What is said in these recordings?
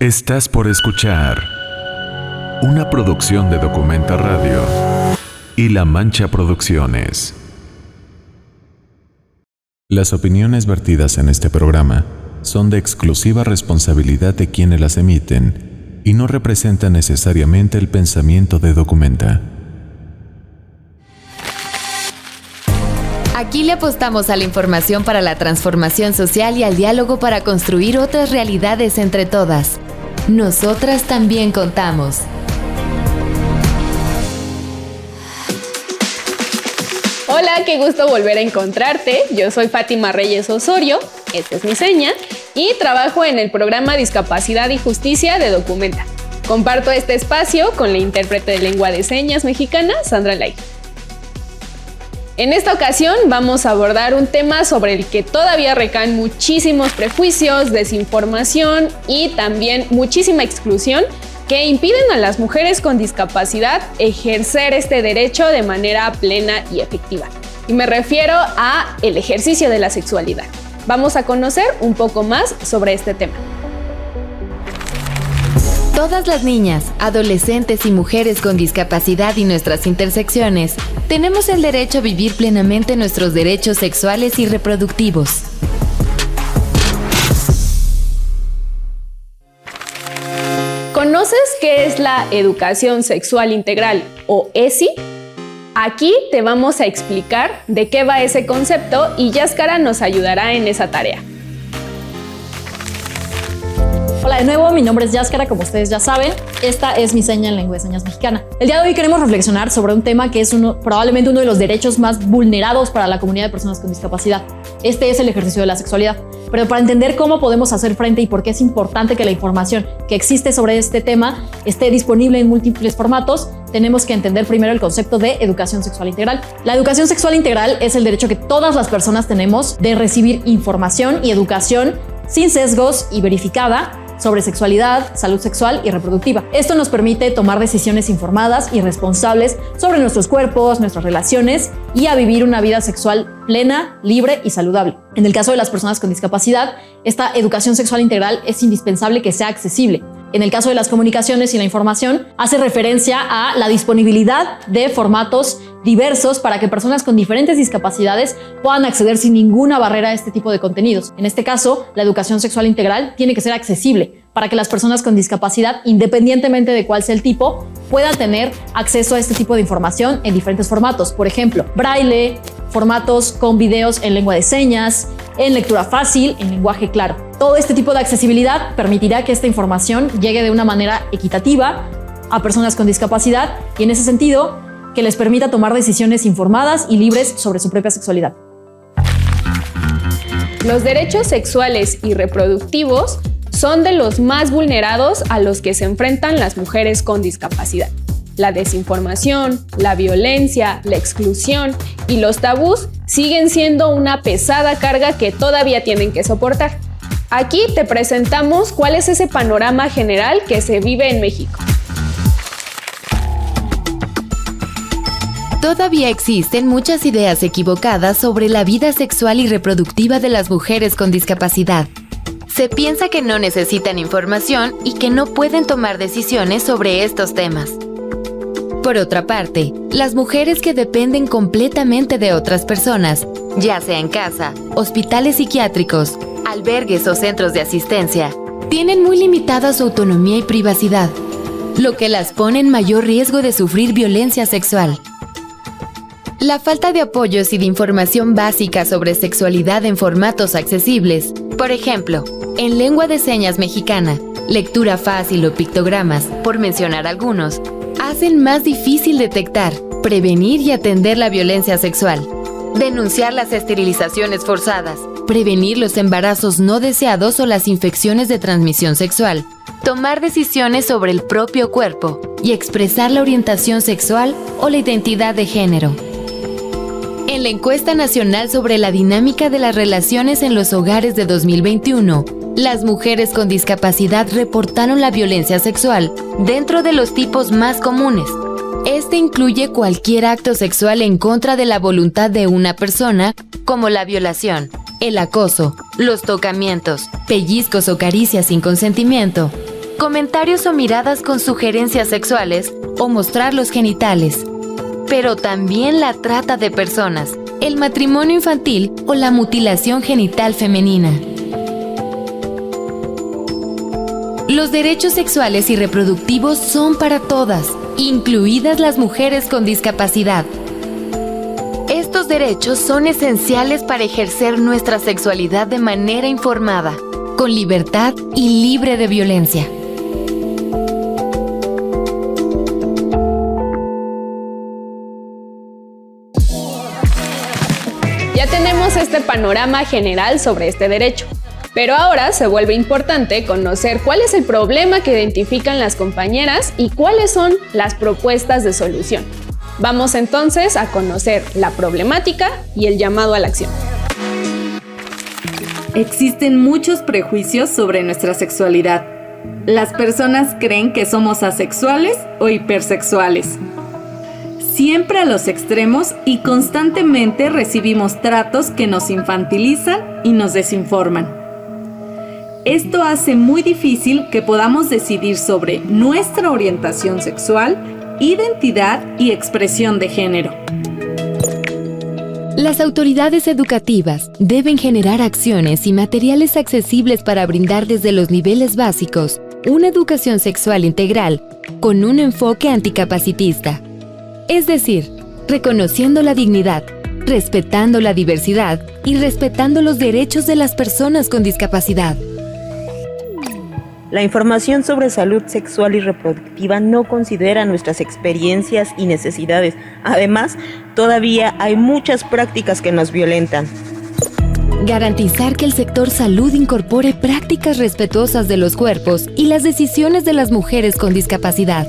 Estás por escuchar una producción de Documenta Radio y La Mancha Producciones. Las opiniones vertidas en este programa son de exclusiva responsabilidad de quienes las emiten y no representan necesariamente el pensamiento de Documenta. Aquí le apostamos a la información para la transformación social y al diálogo para construir otras realidades entre todas. Nosotras también contamos. Hola, qué gusto volver a encontrarte. Yo soy Fátima Reyes Osorio, esta es mi seña, y trabajo en el programa Discapacidad y Justicia de Documenta. Comparto este espacio con la intérprete de lengua de señas mexicana, Sandra Lai. En esta ocasión vamos a abordar un tema sobre el que todavía recaen muchísimos prejuicios, desinformación y también muchísima exclusión que impiden a las mujeres con discapacidad ejercer este derecho de manera plena y efectiva. Y me refiero a el ejercicio de la sexualidad. Vamos a conocer un poco más sobre este tema. Todas las niñas, adolescentes y mujeres con discapacidad y nuestras intersecciones tenemos el derecho a vivir plenamente nuestros derechos sexuales y reproductivos. ¿Conoces qué es la educación sexual integral o ESI? Aquí te vamos a explicar de qué va ese concepto y Yaskara nos ayudará en esa tarea. Hola de nuevo, mi nombre es Yaskara, como ustedes ya saben. Esta es mi seña en lengua de señas mexicana. El día de hoy queremos reflexionar sobre un tema que es probablemente uno de los derechos más vulnerados para la comunidad de personas con discapacidad. Este es el ejercicio de la sexualidad. Pero para entender cómo podemos hacer frente y por qué es importante que la información que existe sobre este tema esté disponible en múltiples formatos, tenemos que entender primero el concepto de educación sexual integral. La educación sexual integral es el derecho que todas las personas tenemos de recibir información y educación sin sesgos y verificada sobre sexualidad, salud sexual y reproductiva. Esto nos permite tomar decisiones informadas y responsables sobre nuestros cuerpos, nuestras relaciones y a vivir una vida sexual plena, libre y saludable. En el caso de las personas con discapacidad, esta educación sexual integral es indispensable que sea accesible. En el caso de las comunicaciones y la información, hace referencia a la disponibilidad de formatos diversos para que personas con diferentes discapacidades puedan acceder sin ninguna barrera a este tipo de contenidos. En este caso, la educación sexual integral tiene que ser accesible para que las personas con discapacidad, independientemente de cuál sea el tipo, puedan tener acceso a este tipo de información en diferentes formatos. Por ejemplo, braille, formatos con videos en lengua de señas, en lectura fácil, en lenguaje claro. Todo este tipo de accesibilidad permitirá que esta información llegue de una manera equitativa a personas con discapacidad y en ese sentido que les permita tomar decisiones informadas y libres sobre su propia sexualidad. Los derechos sexuales y reproductivos son de los más vulnerados a los que se enfrentan las mujeres con discapacidad. La desinformación, la violencia, la exclusión y los tabús siguen siendo una pesada carga que todavía tienen que soportar. Aquí te presentamos cuál es ese panorama general que se vive en México. Todavía existen muchas ideas equivocadas sobre la vida sexual y reproductiva de las mujeres con discapacidad. Se piensa que no necesitan información y que no pueden tomar decisiones sobre estos temas. Por otra parte, las mujeres que dependen completamente de otras personas, ya sea en casa, hospitales psiquiátricos, albergues o centros de asistencia, tienen muy limitada su autonomía y privacidad, lo que las pone en mayor riesgo de sufrir violencia sexual. La falta de apoyos y de información básica sobre sexualidad en formatos accesibles, por ejemplo, en lengua de señas mexicana, lectura fácil o pictogramas, por mencionar algunos, hacen más difícil detectar, prevenir y atender la violencia sexual, denunciar las esterilizaciones forzadas, prevenir los embarazos no deseados o las infecciones de transmisión sexual, tomar decisiones sobre el propio cuerpo y expresar la orientación sexual o la identidad de género. En la encuesta nacional sobre la dinámica de las relaciones en los hogares de 2021, las mujeres con discapacidad reportaron la violencia sexual dentro de los tipos más comunes. Este incluye cualquier acto sexual en contra de la voluntad de una persona, como la violación, el acoso, los tocamientos, pellizcos o caricias sin consentimiento, comentarios o miradas con sugerencias sexuales o mostrar los genitales, pero también la trata de personas, el matrimonio infantil o la mutilación genital femenina. Los derechos sexuales y reproductivos son para todas, incluidas las mujeres con discapacidad. Estos derechos son esenciales para ejercer nuestra sexualidad de manera informada, con libertad y libre de violencia. Ya tenemos este panorama general sobre este derecho, pero ahora se vuelve importante conocer cuál es el problema que identifican las compañeras y cuáles son las propuestas de solución. Vamos entonces a conocer la problemática y el llamado a la acción. Existen muchos prejuicios sobre nuestra sexualidad. Las personas creen que somos asexuales o hipersexuales. Siempre a los extremos y constantemente recibimos tratos que nos infantilizan y nos desinforman. Esto hace muy difícil que podamos decidir sobre nuestra orientación sexual, identidad y expresión de género. Las autoridades educativas deben generar acciones y materiales accesibles para brindar desde los niveles básicos una educación sexual integral con un enfoque anticapacitista. Es decir, reconociendo la dignidad, respetando la diversidad y respetando los derechos de las personas con discapacidad. La información sobre salud sexual y reproductiva no considera nuestras experiencias y necesidades. Además, todavía hay muchas prácticas que nos violentan. Garantizar que el sector salud incorpore prácticas respetuosas de los cuerpos y las decisiones de las mujeres con discapacidad.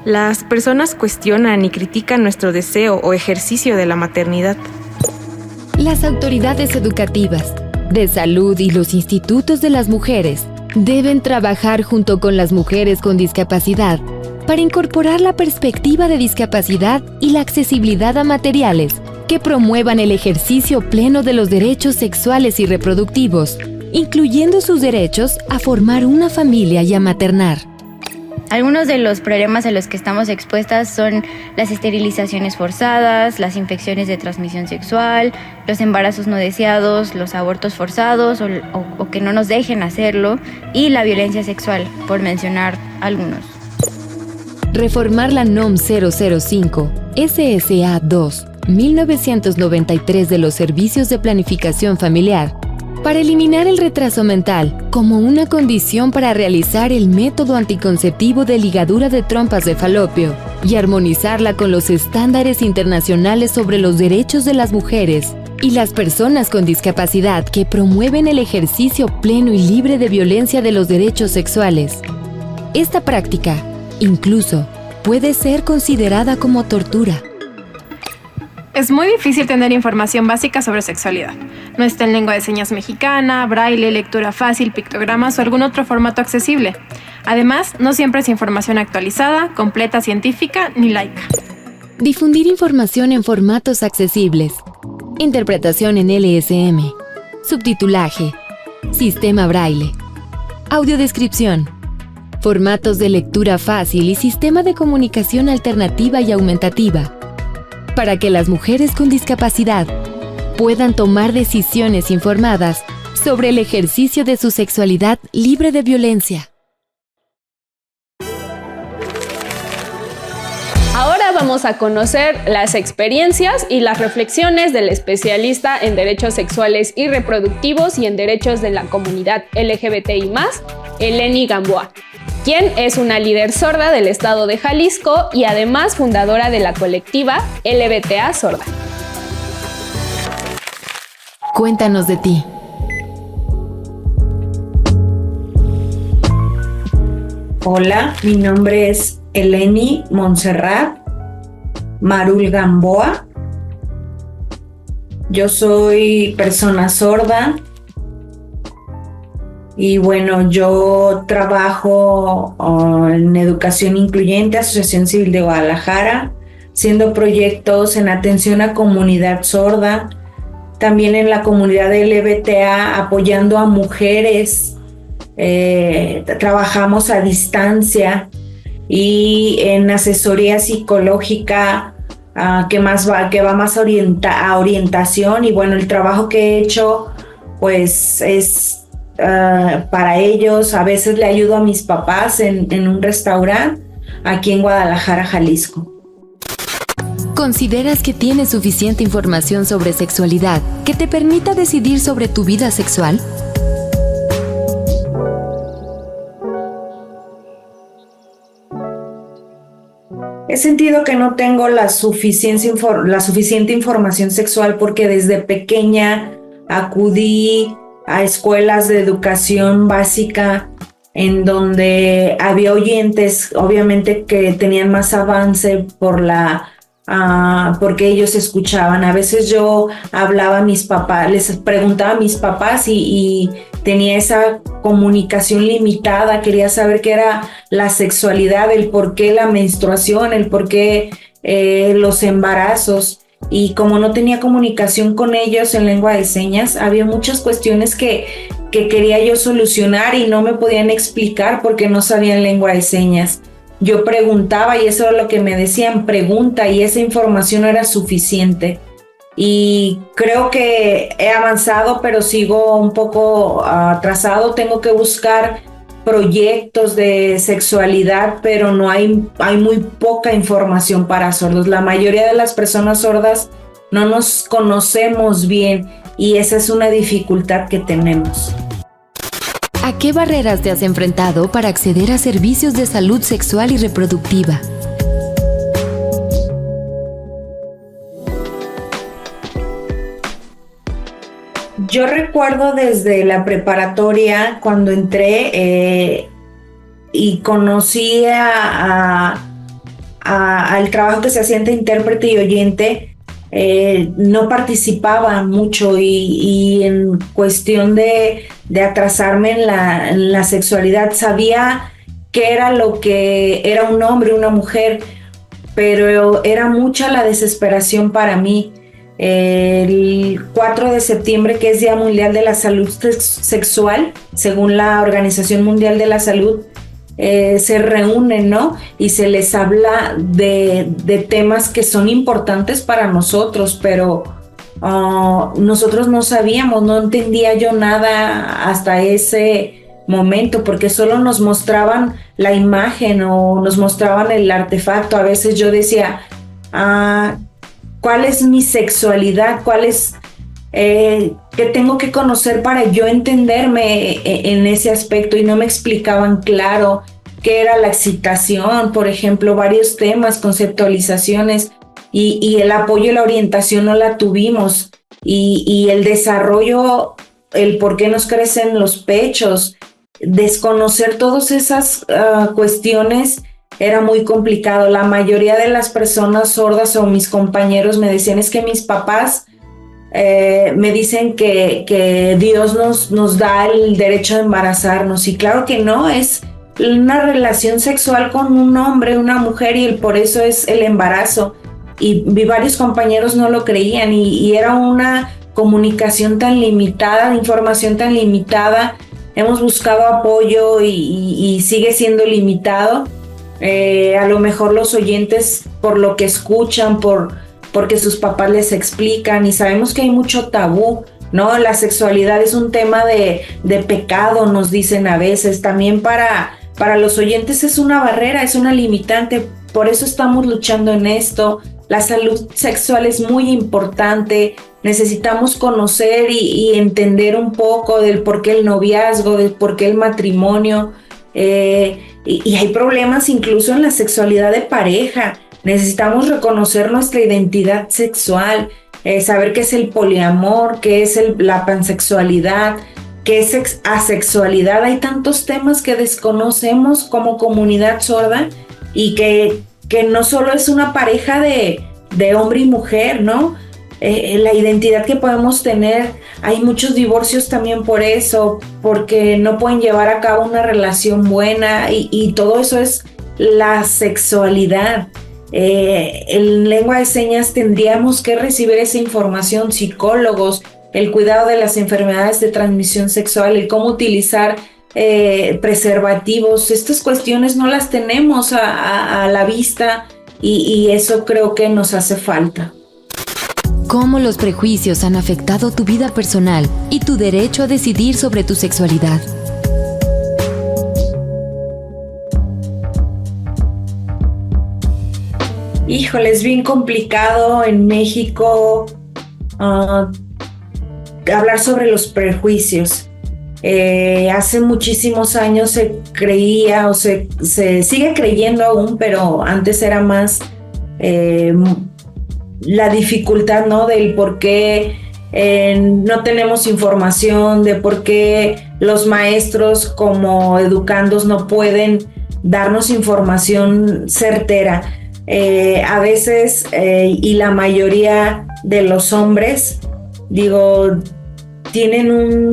Las personas cuestionan y critican nuestro deseo o ejercicio de la maternidad. Las autoridades educativas, de salud y los institutos de las mujeres deben trabajar junto con las mujeres con discapacidad para incorporar la perspectiva de discapacidad y la accesibilidad a materiales que promuevan el ejercicio pleno de los derechos sexuales y reproductivos, incluyendo sus derechos a formar una familia y a maternar. Algunos de los problemas a los que estamos expuestas son las esterilizaciones forzadas, las infecciones de transmisión sexual, los embarazos no deseados, los abortos forzados o que no nos dejen hacerlo, y la violencia sexual, por mencionar algunos. Reformar la NOM 005 SSA 2 1993 de los Servicios de Planificación Familiar para eliminar el retraso mental como una condición para realizar el método anticonceptivo de ligadura de trompas de falopio y armonizarla con los estándares internacionales sobre los derechos de las mujeres y las personas con discapacidad que promueven el ejercicio pleno y libre de violencia de los derechos sexuales. Esta práctica, incluso, puede ser considerada como tortura. Es muy difícil tener información básica sobre sexualidad. No está en lengua de señas mexicana, braille, lectura fácil, pictogramas o algún otro formato accesible. Además, no siempre es información actualizada, completa, científica ni laica. Difundir información en formatos accesibles. Interpretación en LSM. Subtitulaje. Sistema braille. Audiodescripción. Formatos de lectura fácil y sistema de comunicación alternativa y aumentativa. Para que las mujeres con discapacidad puedan tomar decisiones informadas sobre el ejercicio de su sexualidad libre de violencia. Ahora vamos a conocer las experiencias y las reflexiones del especialista en derechos sexuales y reproductivos y en derechos de la comunidad LGBTI+, Eleni Gamboa, quien es una líder sorda del estado de Jalisco y además fundadora de la colectiva LBTA Sorda. Cuéntanos de ti. Hola, mi nombre es Eleni Montserrat Marul Gamboa. Yo soy persona sorda y bueno, yo trabajo en Educación Incluyente, Asociación Civil de Guadalajara, haciendo proyectos en atención a comunidad sorda, también en la comunidad LGBTA, apoyando a mujeres trabajamos a distancia y en asesoría psicológica que va más a orientación, y bueno, el trabajo que he hecho pues es para ellos. A veces le ayudo a mis papás en un restaurante aquí en Guadalajara, Jalisco. ¿Consideras que tienes suficiente información sobre sexualidad que te permita decidir sobre tu vida sexual? He sentido que no tengo la suficiente información sexual porque desde pequeña acudí a escuelas de educación básica en donde había oyentes, obviamente, que tenían más avance porque ellos escuchaban. A veces yo hablaba a mis papás, les preguntaba a mis papás y tenía esa comunicación limitada. Quería saber qué era la sexualidad, el por qué la menstruación, el por qué los embarazos. Y como no tenía comunicación con ellos en lengua de señas, había muchas cuestiones que quería yo solucionar y no me podían explicar porque no sabían lengua de señas. Yo preguntaba y eso era lo que me decían, pregunta, y esa información no era suficiente. Y creo que he avanzado, pero sigo un poco atrasado. Tengo que buscar proyectos de sexualidad, pero no hay muy poca información para sordos. La mayoría de las personas sordas no nos conocemos bien y esa es una dificultad que tenemos. ¿A qué barreras te has enfrentado para acceder a servicios de salud sexual y reproductiva? Yo recuerdo desde la preparatoria cuando entré y conocí al trabajo que se hacía entre intérprete y oyente. No participaba mucho y en cuestión de atrasarme en la sexualidad, sabía que era lo que era un hombre, una mujer, pero era mucha la desesperación para mí. El 4 de septiembre, que es Día Mundial de la Salud Sexual, según la Organización Mundial de la Salud, se reúnen, ¿no? Y se les habla de temas que son importantes para nosotros, pero nosotros no sabíamos, no entendía yo nada hasta ese momento, porque solo nos mostraban la imagen o nos mostraban el artefacto. A veces yo decía, ¿cuál es mi sexualidad? ¿Cuál es qué tengo que conocer para yo entenderme en ese aspecto? Y no me explicaban claro qué era la excitación, por ejemplo, varios temas, conceptualizaciones, y el apoyo y la orientación no la tuvimos, y el desarrollo, el por qué nos crecen los pechos, desconocer todas esas cuestiones era muy complicado. La mayoría de las personas sordas o mis compañeros me decían, es que mis papás me dicen que Dios nos da el derecho de embarazarnos, y claro que no, es una relación sexual con un hombre, una mujer, y por eso es el embarazo. Y varios compañeros no lo creían y era una comunicación tan limitada, información tan limitada. Hemos buscado apoyo y sigue siendo limitado. A lo mejor los oyentes, por lo que escuchan, porque sus papás les explican, y sabemos que hay mucho tabú, ¿no? La sexualidad es un tema de pecado, nos dicen a veces. También para los oyentes es una barrera, es una limitante. Por eso estamos luchando en esto. La salud sexual es muy importante. Necesitamos conocer y entender un poco del por qué el noviazgo, del por qué el matrimonio. Y hay problemas incluso en la sexualidad de pareja. Necesitamos reconocer nuestra identidad sexual, saber qué es el poliamor, qué es la pansexualidad, qué es asexualidad. Hay tantos temas que desconocemos como comunidad sorda, y que no solo es una pareja de hombre y mujer, ¿no? La identidad que podemos tener. Hay muchos divorcios también por eso, porque no pueden llevar a cabo una relación buena, y todo eso es la sexualidad. En lengua de señas tendríamos que recibir esa información, psicólogos, el cuidado de las enfermedades de transmisión sexual, el cómo utilizar preservativos. Estas cuestiones no las tenemos a la vista y eso creo que nos hace falta. ¿Cómo los prejuicios han afectado tu vida personal y tu derecho a decidir sobre tu sexualidad? Híjole, es bien complicado en México hablar sobre los prejuicios. Hace muchísimos años se creía o se sigue creyendo aún, pero antes era más la dificultad, ¿no? Del por qué no tenemos información, de por qué los maestros como educandos no pueden darnos información certera. A veces, y la mayoría de los hombres, tienen un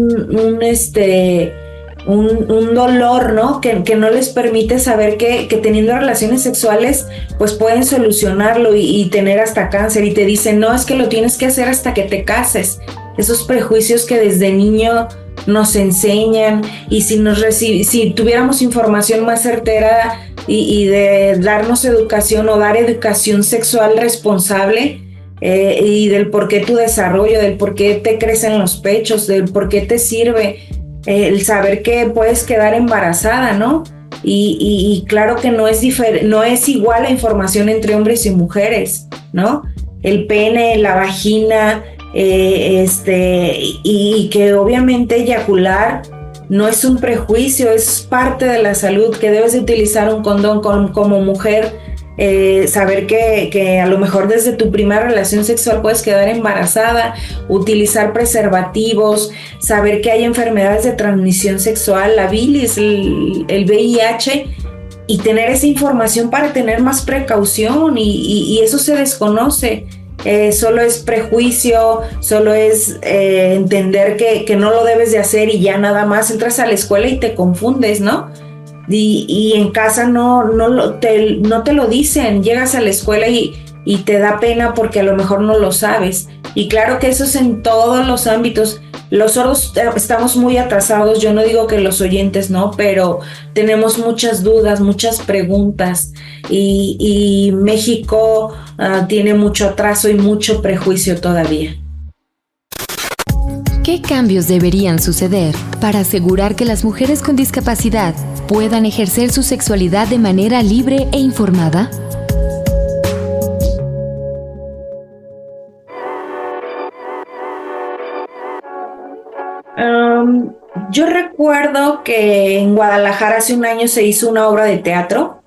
dolor, ¿no? Que no les permite saber que teniendo relaciones sexuales pues pueden solucionarlo y tener hasta cáncer, y te dicen, no, es que lo tienes que hacer hasta que te cases. Esos prejuicios que desde niño nos enseñan, y si tuviéramos información más certera y de darnos educación o dar educación sexual responsable, y del por qué tu desarrollo, del por qué te crecen los pechos, del por qué te sirve el saber que puedes quedar embarazada, ¿no? Y claro que no es igual la información entre hombres y mujeres, ¿no? El pene, la vagina, y que obviamente eyacular no es un prejuicio, es parte de la salud, que debes de utilizar un condón como mujer. Saber que a lo mejor desde tu primera relación sexual puedes quedar embarazada, utilizar preservativos, saber que hay enfermedades de transmisión sexual, la bilis, el VIH, y tener esa información para tener más precaución, y eso se desconoce. Solo es prejuicio, solo es entender que no lo debes de hacer, y ya nada más entras a la escuela y te confundes, ¿no? Y en casa no te lo dicen, llegas a la escuela y te da pena porque a lo mejor no lo sabes. Y claro que eso es en todos los ámbitos. Los sordos estamos muy atrasados, yo no digo que los oyentes no, pero tenemos muchas dudas, muchas preguntas, y México tiene mucho atraso y mucho prejuicio todavía. ¿Qué cambios deberían suceder para asegurar que las mujeres con discapacidad puedan ejercer su sexualidad de manera libre e informada? Yo recuerdo que en Guadalajara hace un año se hizo una obra de teatro.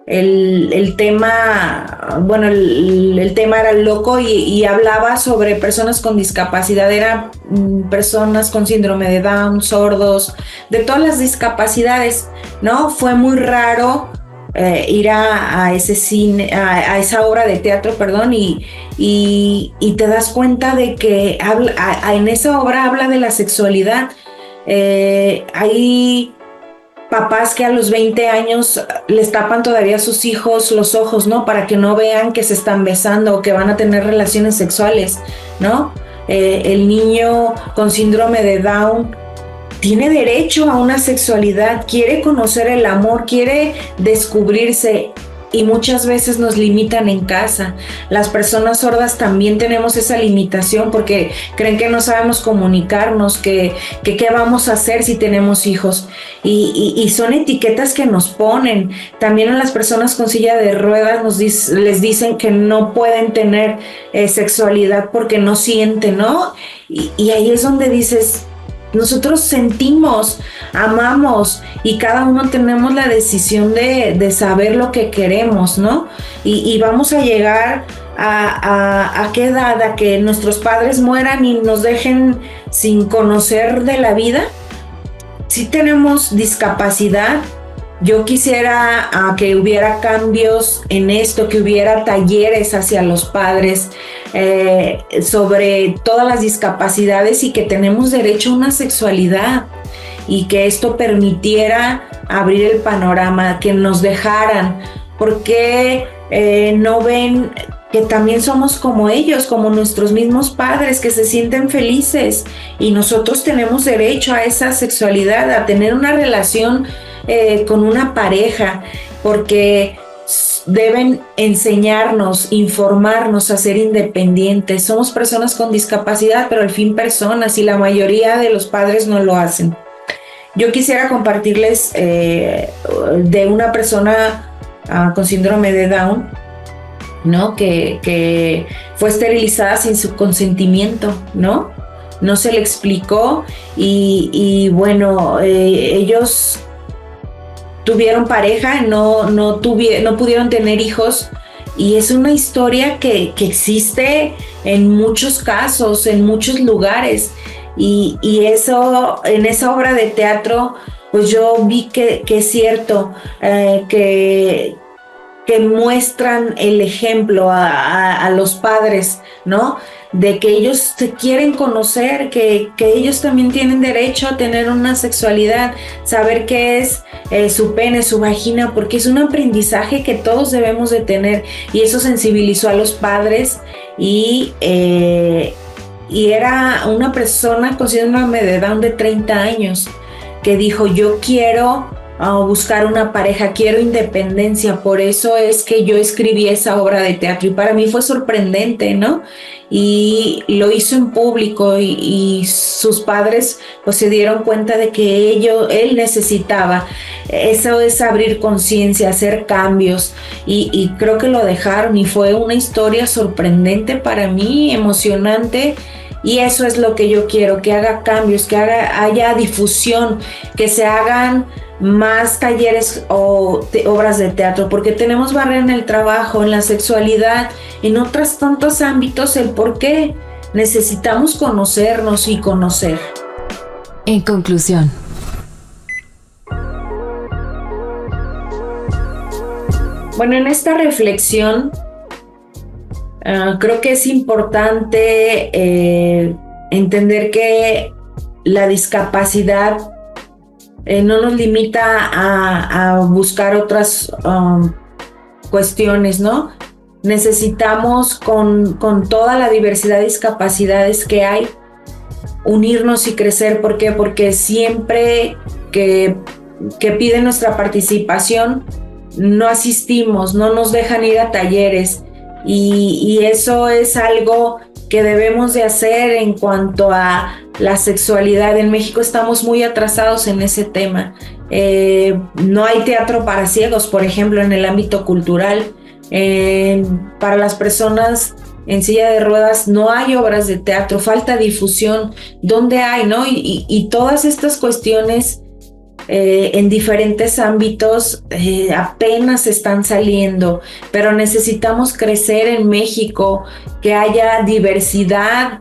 El tema era loco, y hablaba sobre personas con discapacidad. Eran personas con síndrome de Down, sordos, de todas las discapacidades, ¿no? Fue muy raro ir a ese cine, a esa obra de teatro, perdón, y te das cuenta de que en esa obra habla de la sexualidad. Hay papás que a los 20 años les tapan todavía a sus hijos los ojos, ¿no? Para que no vean que se están besando o que van a tener relaciones sexuales, ¿no? El niño con síndrome de Down tiene derecho a una sexualidad, quiere conocer el amor, quiere descubrirse, y muchas veces nos limitan en casa. Las personas sordas también tenemos esa limitación porque creen que no sabemos comunicarnos, que qué vamos a hacer si tenemos hijos, y son etiquetas que nos ponen. También a las personas con silla de ruedas les dicen que no pueden tener sexualidad porque no sienten, ¿no? Y ahí es donde dices, nosotros sentimos, amamos, y cada uno tenemos la decisión de saber lo que queremos, ¿no? Y vamos a llegar a qué edad, a que nuestros padres mueran y nos dejen sin conocer de la vida. Si tenemos discapacidad, yo quisiera que hubiera cambios en esto, que hubiera talleres hacia los padres sobre todas las discapacidades, y que tenemos derecho a una sexualidad, y que esto permitiera abrir el panorama, que nos dejaran. ¿Por qué no ven que también somos como ellos, como nuestros mismos padres, que se sienten felices, y nosotros tenemos derecho a esa sexualidad, a tener una relación con una pareja, porque deben enseñarnos, informarnos a ser independientes. Somos personas con discapacidad, pero al fin personas, y la mayoría de los padres no lo hacen. Yo quisiera compartirles de una persona con síndrome de Down, ¿no? Que fue esterilizada sin su consentimiento, ¿no? No se le explicó, y bueno, ellos tuvieron pareja, no pudieron tener hijos, y es una historia que existe en muchos casos, en muchos lugares, y eso, en esa obra de teatro, pues yo vi que es cierto, que muestran el ejemplo a los padres, ¿no? De que ellos se quieren conocer, que ellos también tienen derecho a tener una sexualidad, saber qué es su pene, su vagina, porque es un aprendizaje que todos debemos de tener, y eso sensibilizó a los padres, y era una persona con síndrome de Down de 30 años que dijo: yo quiero buscar una pareja, quiero independencia. Por eso es que yo escribí esa obra de teatro, y para mí fue sorprendente, ¿no? Y lo hizo en público, y sus padres pues se dieron cuenta de que él necesitaba. Eso es abrir conciencia, hacer cambios, y creo que lo dejaron, y fue una historia sorprendente para mí, emocionante. Y eso es lo que yo quiero, que haga cambios, que haya difusión, que se hagan más talleres o obras de teatro, porque tenemos barrera en el trabajo, en la sexualidad, en otros tantos ámbitos. El por qué necesitamos conocernos y conocer. En conclusión, bueno, en esta reflexión creo que es importante entender que la discapacidad no nos limita a buscar otras cuestiones, ¿no? Necesitamos, con toda la diversidad de discapacidades que hay, unirnos y crecer. ¿Por qué? Porque siempre que piden nuestra participación, no asistimos, no nos dejan ir a talleres, y eso es algo que debemos de hacer en cuanto a la sexualidad. En México estamos muy atrasados en ese tema. No hay teatro para ciegos, por ejemplo, en el ámbito cultural. Para las personas en silla de ruedas no hay obras de teatro, falta difusión. ¿Dónde hay, no? Y todas estas cuestiones en diferentes ámbitos apenas están saliendo, pero necesitamos crecer en México, que haya diversidad,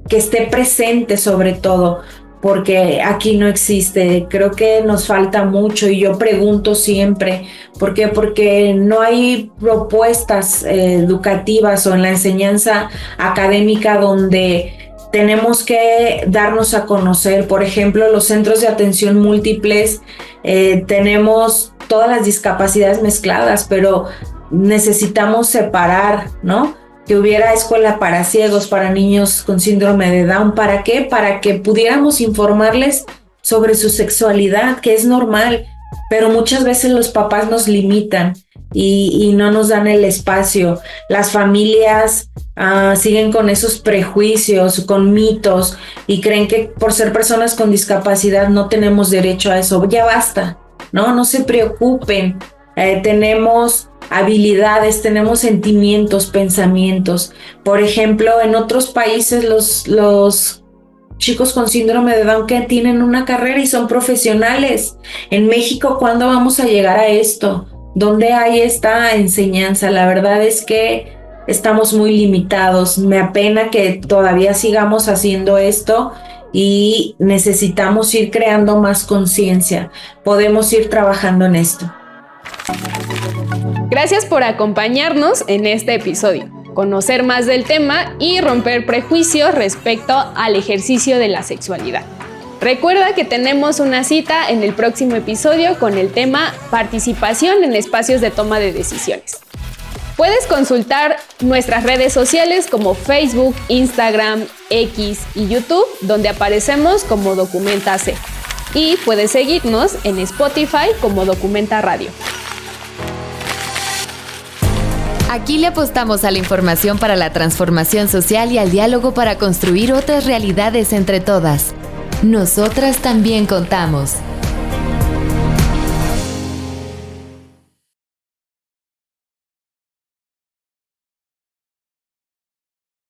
que esté presente sobre todo, porque aquí no existe. Creo que nos falta mucho, y yo pregunto siempre, ¿por qué? Porque no hay propuestas educativas o en la enseñanza académica donde tenemos que darnos a conocer. Por ejemplo, los centros de atención múltiples, tenemos todas las discapacidades mezcladas, pero necesitamos separar, ¿no? Que hubiera escuela para ciegos, para niños con síndrome de Down. ¿Para qué? Para que pudiéramos informarles sobre su sexualidad, que es normal, pero muchas veces los papás nos limitan y no nos dan el espacio. Las familias siguen con esos prejuicios, con mitos, y creen que por ser personas con discapacidad no tenemos derecho a eso. Ya basta, no se preocupen. Tenemos habilidades, tenemos sentimientos, pensamientos. Por ejemplo, en otros países los chicos con síndrome de Down que tienen una carrera y son profesionales. En México, ¿cuándo vamos a llegar a esto? ¿Dónde hay esta enseñanza? La verdad es que estamos muy limitados. Me apena que todavía sigamos haciendo esto, y necesitamos ir creando más conciencia. Podemos ir trabajando en esto. Gracias por acompañarnos en este episodio, conocer más del tema y romper prejuicios respecto al ejercicio de la sexualidad. Recuerda que tenemos una cita en el próximo episodio con el tema participación en espacios de toma de decisiones. Puedes consultar nuestras redes sociales como Facebook, Instagram, X y YouTube, donde aparecemos como Documenta C. Y puedes seguirnos en Spotify como Documenta Radio. Aquí le apostamos a la información para la transformación social y al diálogo para construir otras realidades entre todas. Nosotras también contamos.